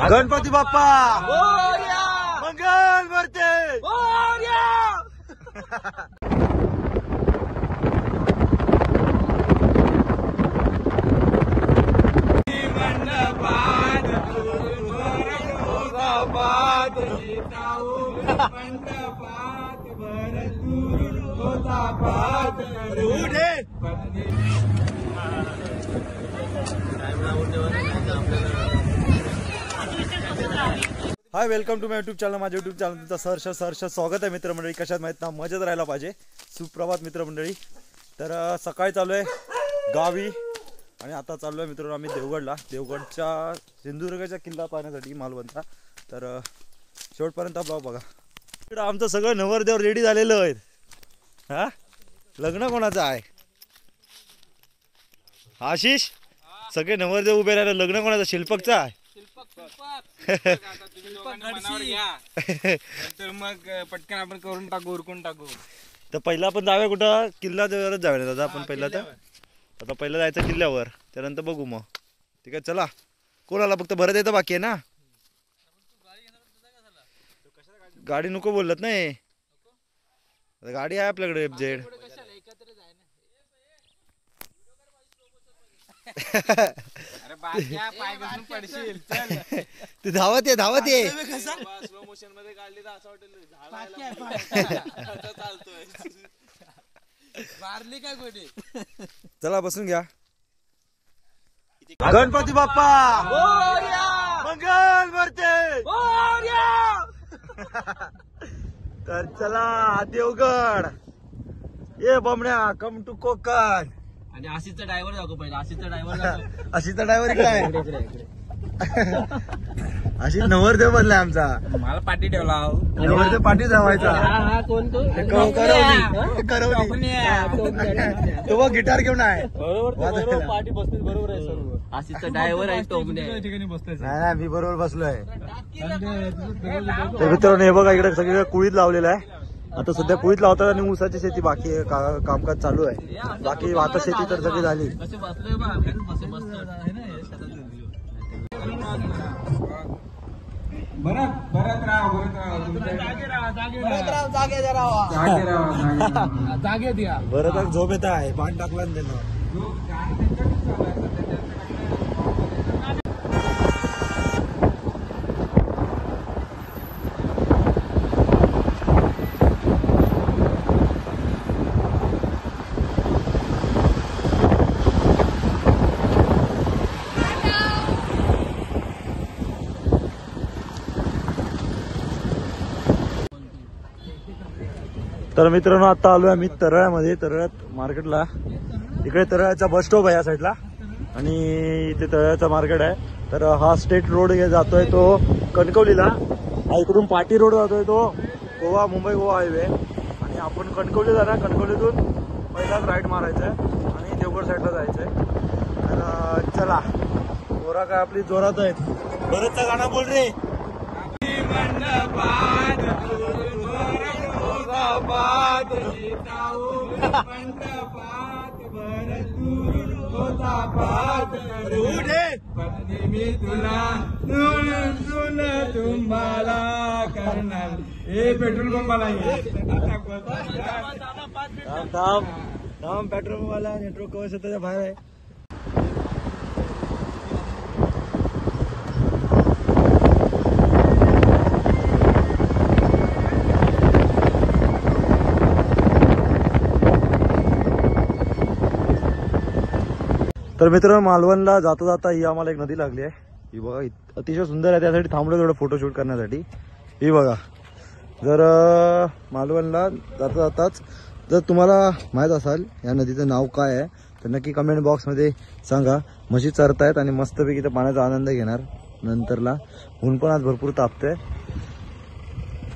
Ganpati Bappa Mangal Murti hi, welcome to my YouTube channel. माझ्या YouTube channel तुमचं सहर्ष स्वागत आहे मित्रमंडळी. कशात माहीत ना, मजेत राहायला पाहिजे. सुप्रभात मित्रमंडळी. तर सकाळी चालू आहे गावी आणि आता चालू आहे मित्रांनो आम्ही देवगडला. देवगडच्या सिंधुदुर्गाच्या किल्ला पाहण्यासाठी मालवणचा. तर शेवटपर्यंत ब्लॉग बघा. इकडं आमचं सगळं नवरदेव रेडी झालेलं आहे. हा, लग्न कोणाचं आहे? आशिष, सगळे नवरदेव उभे राहिले. लग्न कोणाचं? शिल्पकचं आहे. तर मग पटकन आपण करून टाकू, उरकून टाकू. तर पहिला आपण जाऊया कुठं? किल्ला देवरच जाऊया दादा आपण. पहिला तर आता पहिलं जायचं किल्ल्यावर, त्यानंतर बघू मग. ठीक आहे, चला. कोणाला फक्त भरत येतं, बाकी आहे ना. गाडी नको बोलत नाही, गाडी आहे आपल्याकडे FZ. अरे पाय घसरून पडशील. तू धावत ये स्लो मोशन मध्ये काढली तर असं वाटेल. चला बसून घ्या. गणपती बाप्पा मंगल मूर्ती. तर चला देवगड. ये बमण्या, कम टू कोकण. आणि आशिषचा ड्रायव्हर जाऊ पहिला. आशिषचा ड्रायव्हर काय अशी नवरदेव बनलाय आमचा. मला पाठी ठेवला. नवरदेव पाठी धावायचा. तो बघ गिटार घेऊन आहे. पाठी बसते बरोबर आहे सर्व. आशिषचा ड्रायव्हर आहे तो. नाही, मी बरोबर बसलोय. तर मित्रांनो हे बघा, इकडे सगळीकडे कुळीत लावलेलं आहे. आता सध्या कुळीत लावतात आणि ऊसाची शेती बाकी कामकाज चालू आहे. बाकी आता शेती तर सगळी झाली. बरं झोप येत आहे. पाणी टाकला ना त्यानं. तर मित्रांनो आता आलोय आम्ही तरळ्यामध्ये. तरळ्यात मार्केटला. इकडे तरळ्याचा बस स्टॉप आहे या साईडला आणि इथे तरळ्याचा मार्केट आहे. तर हा स्टेट रोड जातोय तो कणकवलीला. हा इकडून पाटी रोड जातोय तो मुंबई गोवा हायवे. आणि आपण कणकवली जाणार. कणकवलीतून पहिलाच राईट मारायचं आहे आणि देवगड साईडला जायचंय. तर चला, जोरा काय आपली जोरात आहेत. बरंचसा गाणं बोल रे. मी तुला तुम्हाला करणार. हे पेट्रोल पंपाला पेट्रोल पंपाला नेटवर्क कवच त्याच्या बाहेर आहे. तर मित्रांनो मालवणला जाता जाता ही आम्हाला एक नदी लागली आहे. ही बघा अतिशय सुंदर आहे. त्यासाठी थांबलो थोडं फोटोशूट करण्यासाठी. ही बघा, जर मालवणला जाता जाताच जर तुम्हाला माहीत असाल या नदीचं नाव काय आहे तर नक्की कमेंट बॉक्समध्ये सांगा. म्हशी चरतायत आणि मस्तपैकी त्या पाण्याचा आनंद घेणार नंतरला. ऊन पण आज भरपूर तापतंय.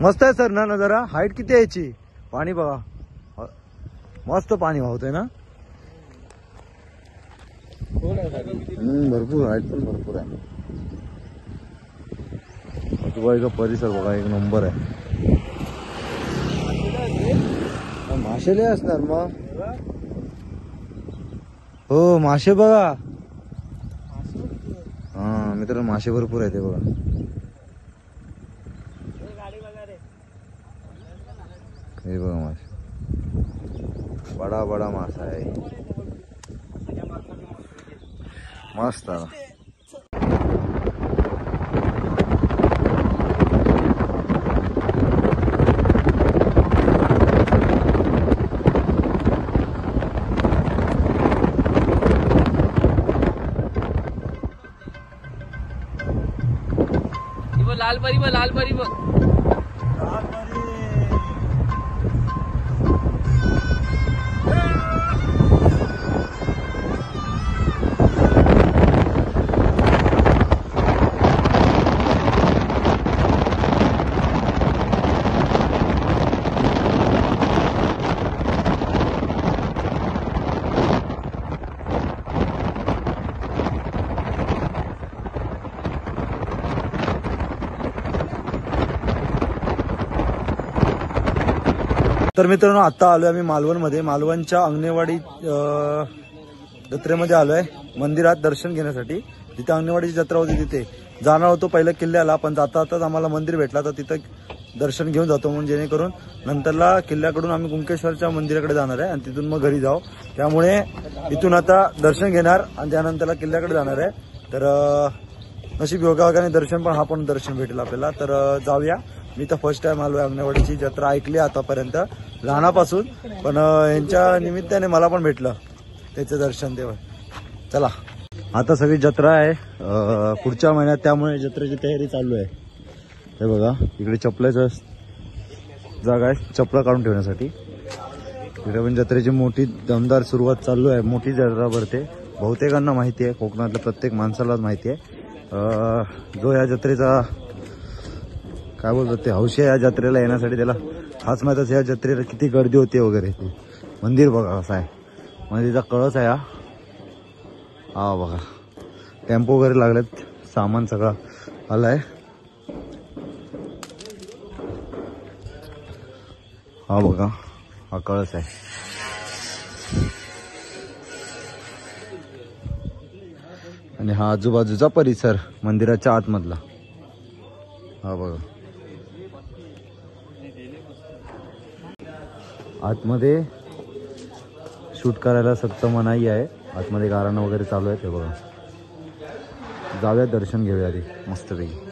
मस्त आहे सर ना जरा. हाईट किती आहे याची? पाणी बघा, मस्त पाणी वाहतंय ना. भरपूर हाईट पण भरपूर आहे. आजूबाजूचा परिसर बघा एक नंबर आहे. मासे लय असणार मग. हो मासे बघा. हा मित्रांनो मासे भरपूर आहेत, बघा. हे बघा मासे, बडा बडा मासा आहे, मस्त. लाल परी बघ, लाल परी बघ. तर मित्रांनो आता आलोय आम्ही मालवणमध्ये. मालवणच्या अंगणेवाडी जत्रेमध्ये आलोय, मंदिरात दर्शन घेण्यासाठी. जिथे अंगणेवाडीची जत्रा होती तिथे जाणार होतो पहिल्या किल्ल्याला, पण जाता आताच आम्हाला मंदिर भेटला तर तिथं दर्शन घेऊन जातो, म्हणून जेणेकरून नंतरला किल्ल्याकडून आम्ही कुंकेश्वरच्या मंदिराकडे जाणार आहे आणि तिथून मग घरी जाऊ. त्यामुळे इथून आता दर्शन घेणार आणि त्यानंतरला किल्ल्याकडे जाणार आहे. तर नशीब योगायोगाने दर्शन पण, हा पण दर्शन भेटेल आपल्याला. तर जाऊया. मी तर फर्स्ट टाइम आलोय अंगणेवाडीची जत्रा, ऐकली आतापर्यंत लहानापासून, पण यांच्या निमित्ताने मला पण भेटलं त्याचं दर्शन. तेव्हा चला, आता सगळी जत्रा आहे पुढच्या महिन्यात, त्यामुळे जत्रेची तयारी चालू आहे. हे बघा इकडे चपलाचं जागा आहे, चपला काढून ठेवण्यासाठी. इकडे पण जत्रेची मोठी दमदार सुरुवात चालू आहे. मोठी जत्रा भरते, बहुतेकांना माहिती आहे, कोकणातल्या प्रत्येक माणसालाच माहिती आहे. जो या जत्रेचा काय बोलतात ते हौशी या जत्रेला येण्यासाठी, त्याला खास माहित आहे या जत्रेला किती गर्दी होते वगैरे. मंदिर बघा कसं आहे, मंदिरचा कळस आहे हा बघा. टेम्पो वगैरे लागलेत, सामान सगळं आलाय. हा बघा, हा कळस आहे. आणि हा आजूबाजूचा परिसर मंदिराच्या आतमधला, हा बघा. आतमध्ये शूट करायला सक्त मनाई आहे, आतमध्ये गारणं वगैरे चालू आहे. ते बघा, जाऊया दर्शन घेऊया आधी मस्तपैकी.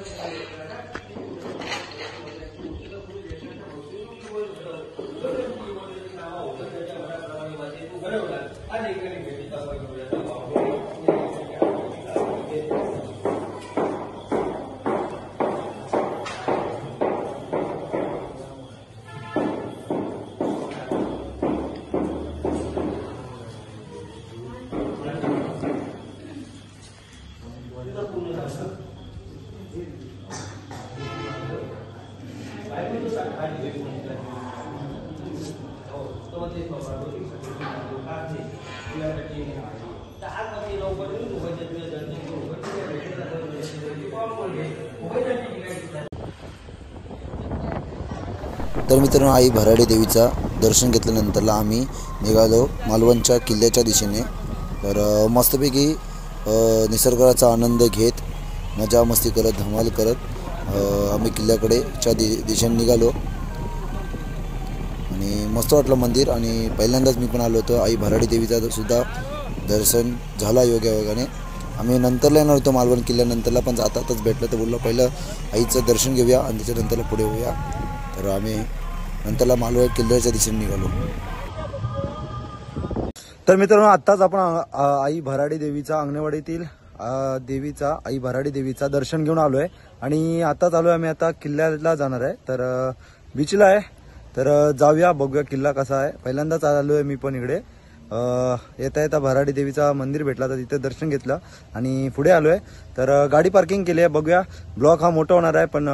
तर मित्रांनो, आई भराडी देवीचा दर्शन घेतल्यानंतरला आम्ही निघालो मालवणच्या किल्ल्याच्या दिशेने. तर मस्तपैकी निसर्गाचा आनंद घेत, मजा मस्ती करत, धमाल करत आम्ही किल्ल्याकडेच्या दिशेने निघालो. आणि मस्त वाटलं मंदिर. आणि पहिल्यांदाच मी पण आलो होतो. आई भराडी देवीचा सुद्धा दर्शन झाला योगायोगाने. आम्ही नंतरला येणार होतो मालवण किल्ल्यानंतरला, पण जातातच भेटलं तर बोललो पहिलं आईचं दर्शन घेऊया आणि त्याच्यानंतरला पुढे होऊया. तर आम्ही नंतरला मालवण किल्ल्याच्या दिशेने निघालो. तर मित्रांनो, आत्ताच आपण आई भराडी देवीचा अंगणेवाडीतील देवीचा आई भराडी देवीचा दर्शन घेऊन आलोय आणि आताच आलोय आम्ही आता किल्ल्याला जाणार आहे. तर बीचला आहे, तर जाऊया बघूया किल्ला कसा आहे. पहिल्यांदाच आलोय मी पण इकडे. येता येता भराडी देवीचा मंदिर भेटला तर तिथे दर्शन घेतलं आणि पुढे आलोय. तर गाडी पार्किंग केली आहे. बघूया, ब्लॉग हा मोठा होणार आहे, पण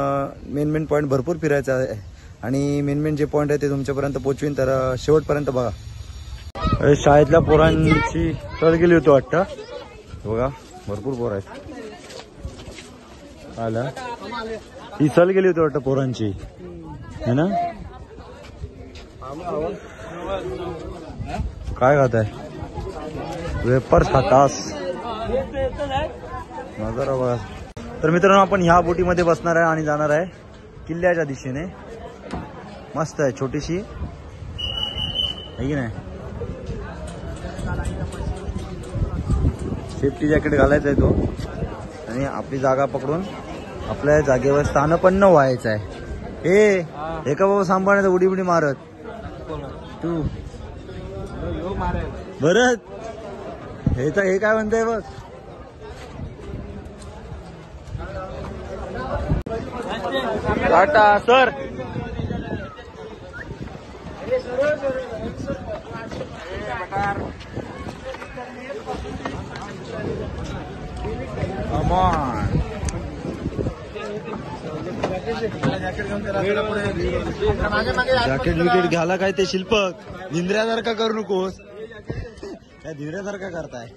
मेन पॉईंट भरपूर फिरायचा आहे आणि मेन जे पॉईंट आहे ते तुमच्यापर्यंत पोहोचवीन. तर शेवटपर्यंत बघा. शाळेतल्या पोरांची सहल गेली होती वाटतं, बघा भरपूर पोर आहेत. आला ही सहल गेली होती वाटतं पोरांची, है ना? काय खात आहे? वेपर्स खातास? नजर बघा. तर मित्रांनो आपण ह्या बोटीमध्ये बसणार आहे आणि जाणार आहे किल्ल्याच्या दिशेने. मस्त आहे, छोटीशी आहे की नाही. सेफ्टी जॅकेट घालायचा आहे तो आणि आपली जागा पकडून आपल्या जागेवर स्थानपन्न व्हायचं आहे. हे का बाबा सांभाळण्याचं उडी उडी मारत तू बरं. हे काय म्हणताय बघ. टाटा सर. जॅकेट विकेट घ्यायला काय ते शिल्पक धिंद्र्यासारखा करू नकोस. काय धिंद्र्यासारखा करताय.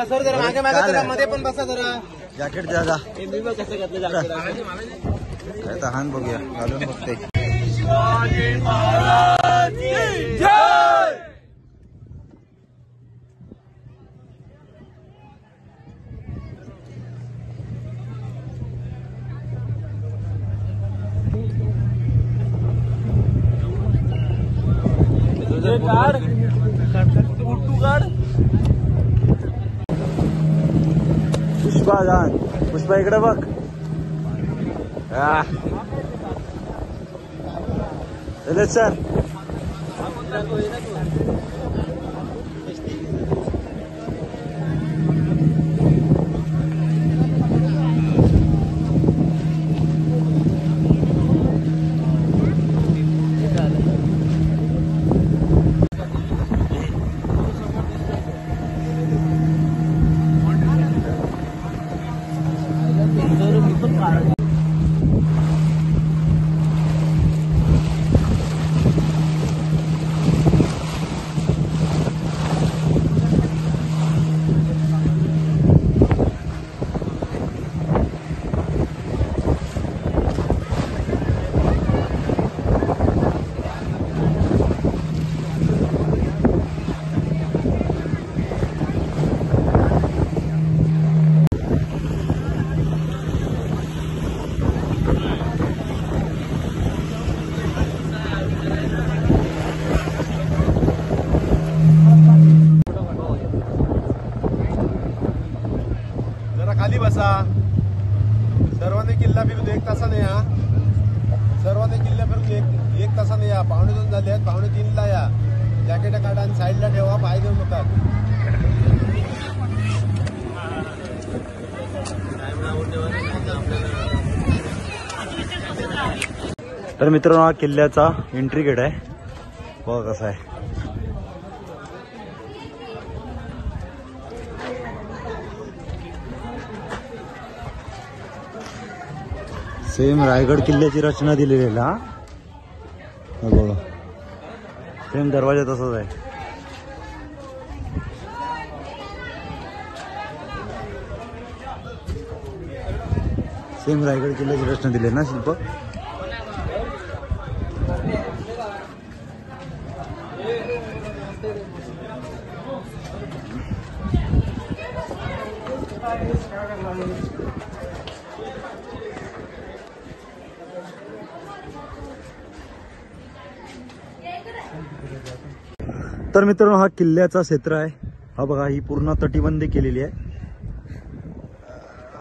सर जरा मागे मागे मध्ये पण बसा जरा. जॅकेट द्या जा. कसं घातलं काय तर हान बघूया घालून बघते. पुष्पा जाण. पुष्पा इकडे बघ. सर खाली बसा. सर्वांनी किल्ला फिरून 1 तासाने या. सर्वांनी किल्ला फिरून एक तासाने या. 2:45 झाले आहेत. 2:45ला या. जॅकेट काढा आणि साईडला ठेवा. पाय घेऊ नका. तर मित्रांनो हा किल्ल्याचा एंट्री गेट आहे. बघा कसा आहे. सेम रायगड किल्ल्याची रचना दिलेली आहे. हा बघा सेम दरवाजा तसाच आहे. सेम रायगड किल्ल्याची रचना दिली आहे ना शिल्प. तर मित्रांनो हा किल्ल्याचा क्षेत्र आहे. हा बघा ही पूर्ण तटीबंदी केलेली आहे.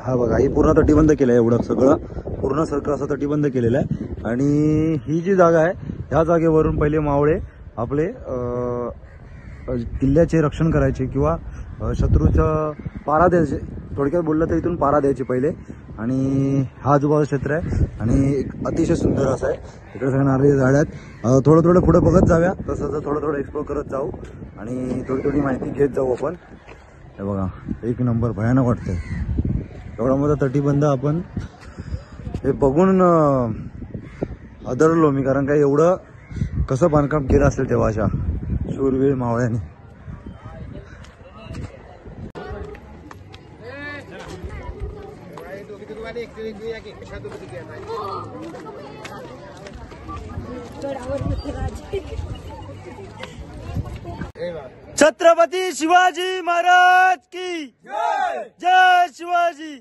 हा बघा ही पूर्ण तटीबंद केलं आहे. एवढं सगळं पूर्ण सर्कल असं तटीबंद केलेलं आहे. आणि ही जी जागा आहे ह्या जागेवरून पहिले मावळे आपले किल्ल्याचे रक्षण करायचे किंवा शत्रूचं पारा द्यायचे. थोडक्यात बोललं तर इथून पारा द्यायचे पहिले. आणि हा आजूबाजू क्षेत्र आहे आणि अतिशय सुंदर असं आहे. इकडे सगळ्या नारळी झाड आहेत. थोडं थोडं पुढे बघत जाऊया. तसं थोडं थोडं एक्सप्लोर करत जाऊ आणि थोडी थोडी माहिती घेत जाऊ आपण. हे बघा एक नंबर भयानक वाटतंय. एवढा मोठा तटीबंध आपण हे बघून आदरलो मी. कारण काय एवढं कसं बांधकाम केलं असेल तेव्हा अशा शूरवीर मावळ्यांनी. छत्रपती शिवाजी महाराज की जय शिवाजी.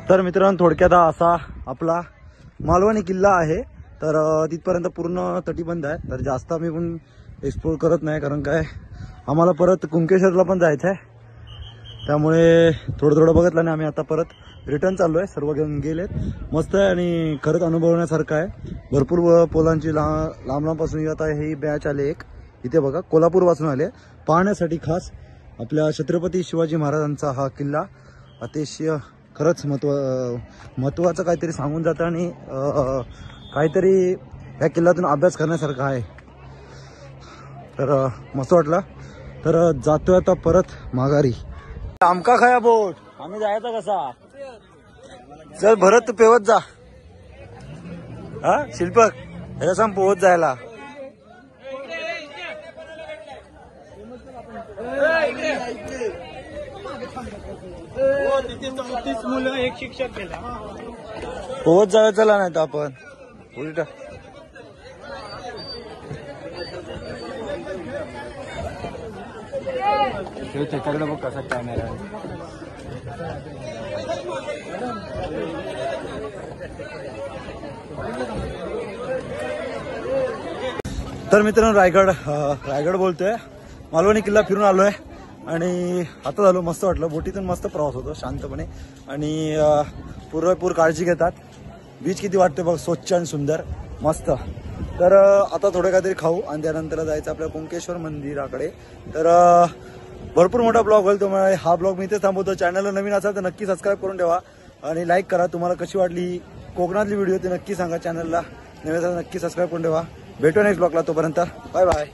तर मित्रांनो थोडक्यात हा असा आपला मालवणी किल्ला आहे. तर तिथपर्यंत पूर्ण तटीबंद आहे. तर जास्त आम्ही पण एक्सप्लोर करत नाही, कारण काय आम्हाला परत कुंकेश्वरला पण जायचं आहे. त्यामुळे थोडं थोडं बघितलं आणि आम्ही आता परत रिटर्न चाललोय. सर्व घेऊन गेलेत. मस्त आहे आणि खरंच अनुभवण्यासारखं आहे. भरपूर पोलांची लांब लांबपासून आता ही बॅच आले एक इथे बघा, कोल्हापूर पासून आले पाहण्यासाठी खास आपल्या छत्रपती शिवाजी महाराजांचा हा किल्ला. अतिशय खरंच महत्वाचं काहीतरी सांगून जातं आणि काहीतरी या किल्ल्यातून अभ्यास करण्यासारखा आहे. तर मस्त वाटलं. तर जातोय आता परत माघारी. आमका खाया बोट आम्ही जायचा कसा. चल भरत तू पेवत जा. हा शिल्पक ह्याला सांग पोहत जायला. मुलं एक शिक्षक केला पोहत जायला चला नाही तर आपण उलटा. त्याच्याकडे बघ कसा कॅमेरा आहे. तर मित्रांनो रायगड बोलतोय. मालवणी किल्ला फिरून आलोय आणि आता झालो. मस्त वाटलं. बोटीतून मस्त प्रवास होतो शांतपणे आणि पुरेपूर काळजी घेतात. बीच किती वाटते बघ, स्वच्छ आणि सुंदर मस्त. तर आता थोडं काहीतरी खाऊ आणि त्यानंतर जायचं आपल्या कुंकेश्वर मंदिराकडे. तर भरपूर मोठा ब्लॉग होईल, त्यामुळे हा ब्लॉग मी इथेच थांबवतो. चॅनलला नवीन असाल तर नक्की सबस्क्राईब करून ठेवा आणि लाईक करा. तुम्हाला कशी वाटली कोकणातली व्हिडिओ ते नक्की सांगा. चॅनलला नवीन असाल नक्की सबस्क्राईब करून ठेवा. भेटू नेक्स्ट ब्लॉगला. तोपर्यंत बाय बाय.